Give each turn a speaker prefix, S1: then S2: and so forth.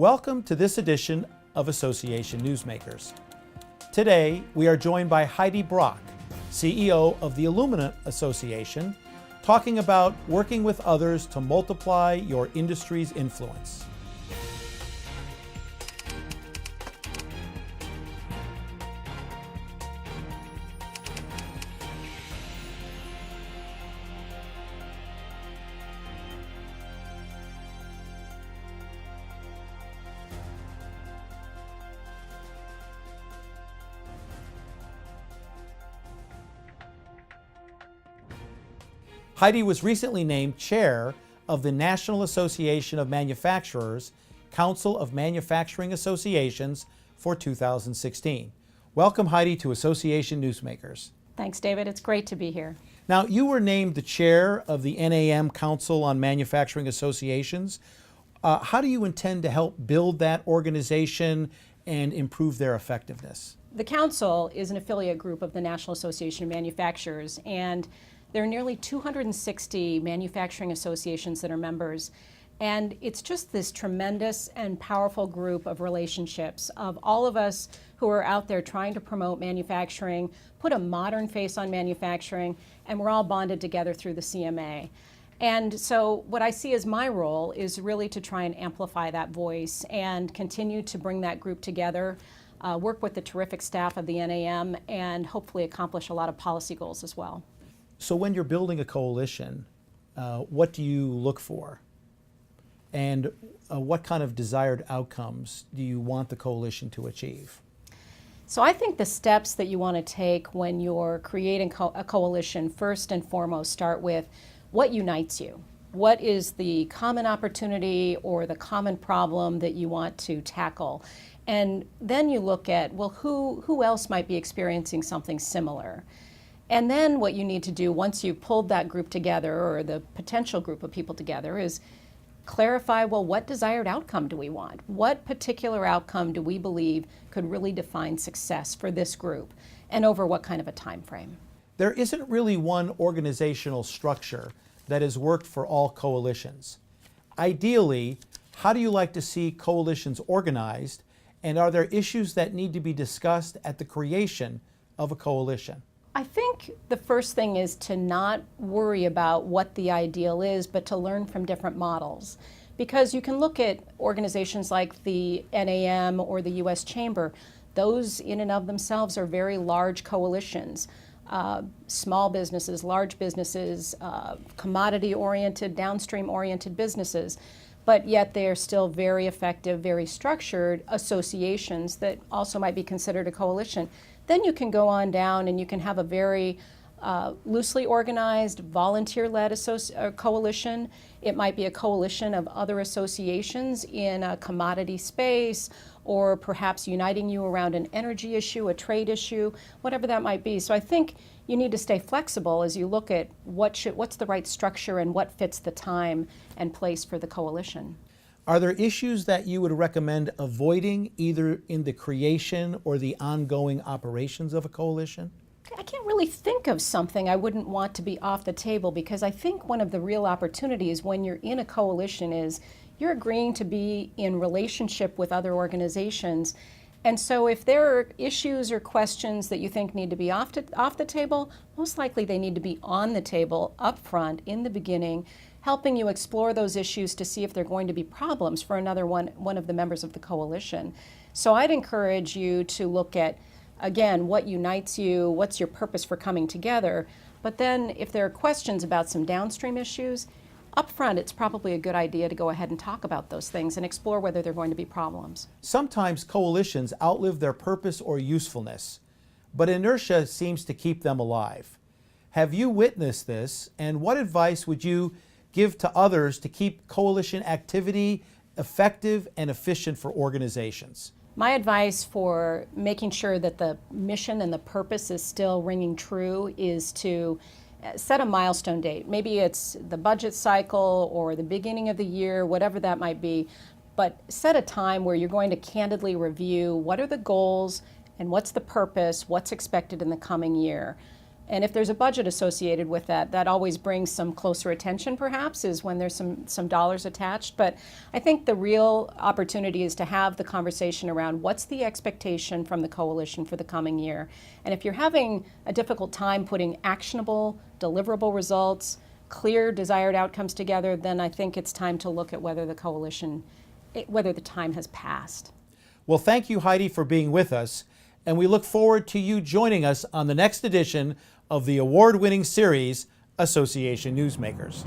S1: Welcome to this edition of Association Newsmakers. Today, we are joined by Heidi Brock, CEO of the Aluminum Association, talking about working with others to multiply your industry's influence. Heidi was recently named chair of the National Association of Manufacturers Council of Manufacturing Associations for 2016. Welcome, Heidi, to Association Newsmakers.
S2: Thanks, David. It's great to be here.
S1: Now, you were named the chair of the NAM Council on Manufacturing Associations. How do you intend to help build that organization and improve their effectiveness?
S2: The Council is an affiliate group of the National Association of Manufacturers, and there are nearly 260 manufacturing associations that are members, and it's just this tremendous and powerful group of relationships of all of us who are out there trying to promote manufacturing, put a modern face on manufacturing, and we're all bonded together through the CMA. And so what I see as my role is really to try and amplify that voice and continue to bring that group together, work with the terrific staff of the NAM, and hopefully accomplish a lot of policy goals as well.
S1: So when you're building a coalition, what do you look for? And what kind of desired outcomes do you want the coalition to achieve?
S2: So I think the steps that you want to take when you're creating a coalition, first and foremost, start with what unites you. What is the common opportunity or the common problem that you want to tackle? And then you look at, well, who else might be experiencing something similar? And then what you need to do once you've pulled that group together, or the potential group of people together, is clarify, well, what desired outcome do we want? What particular outcome do we believe could really define success for this group, and over what kind of a time frame?
S1: There isn't really one organizational structure that has worked for all coalitions. Ideally, how do you like to see coalitions organized, and are there issues that need to be discussed at the creation of a coalition?
S2: I think the first thing is to not worry about what the ideal is, but to learn from different models. Because you can look at organizations like the NAM or the U.S. Chamber. Those in and of themselves are very large coalitions. Small businesses, large businesses, commodity-oriented, downstream-oriented businesses. But yet they are still very effective, very structured associations that also might be considered a coalition. Then you can go on down and you can have a very loosely organized, volunteer-led coalition. It might be a coalition of other associations in a commodity space, or perhaps uniting you around an energy issue, a trade issue, whatever that might be. So I think you need to stay flexible as you look at what's the right structure and what fits the time and place for the coalition.
S1: Are there issues that you would recommend avoiding either in the creation or the ongoing operations of a coalition?
S2: I can't really think of something I wouldn't want to be off the table, because I think one of the real opportunities when you're in a coalition is you're agreeing to be in relationship with other organizations. And so if there are issues or questions that you think need to be off the table, most likely they need to be on the table up front in the beginning, helping you explore those issues to see if they're going to be problems for another one of the members of the coalition. So I'd encourage you to look at, again, what unites you, what's your purpose for coming together, but then if there are questions about some downstream issues, up front it's probably a good idea to go ahead and talk about those things and explore whether they're going to be problems.
S1: Sometimes coalitions outlive their purpose or usefulness, but inertia seems to keep them alive. Have you witnessed this, and what advice would you give to others to keep coalition activity effective and efficient for organizations?
S2: My advice for making sure that the mission and the purpose is still ringing true is to set a milestone date. Maybe it's the budget cycle or the beginning of the year, whatever that might be, but set a time where you're going to candidly review what are the goals and what's the purpose, what's expected in the coming year. And if there's a budget associated with that, that always brings some closer attention, perhaps, is when there's some dollars attached. But I think the real opportunity is to have the conversation around what's the expectation from the coalition for the coming year. And if you're having a difficult time putting actionable, deliverable results, clear desired outcomes together, then I think it's time to look at whether the coalition, whether the time has passed.
S1: Well, thank you, Heidi, for being with us, and we look forward to you joining us on the next edition of the award-winning series, Association Newsmakers.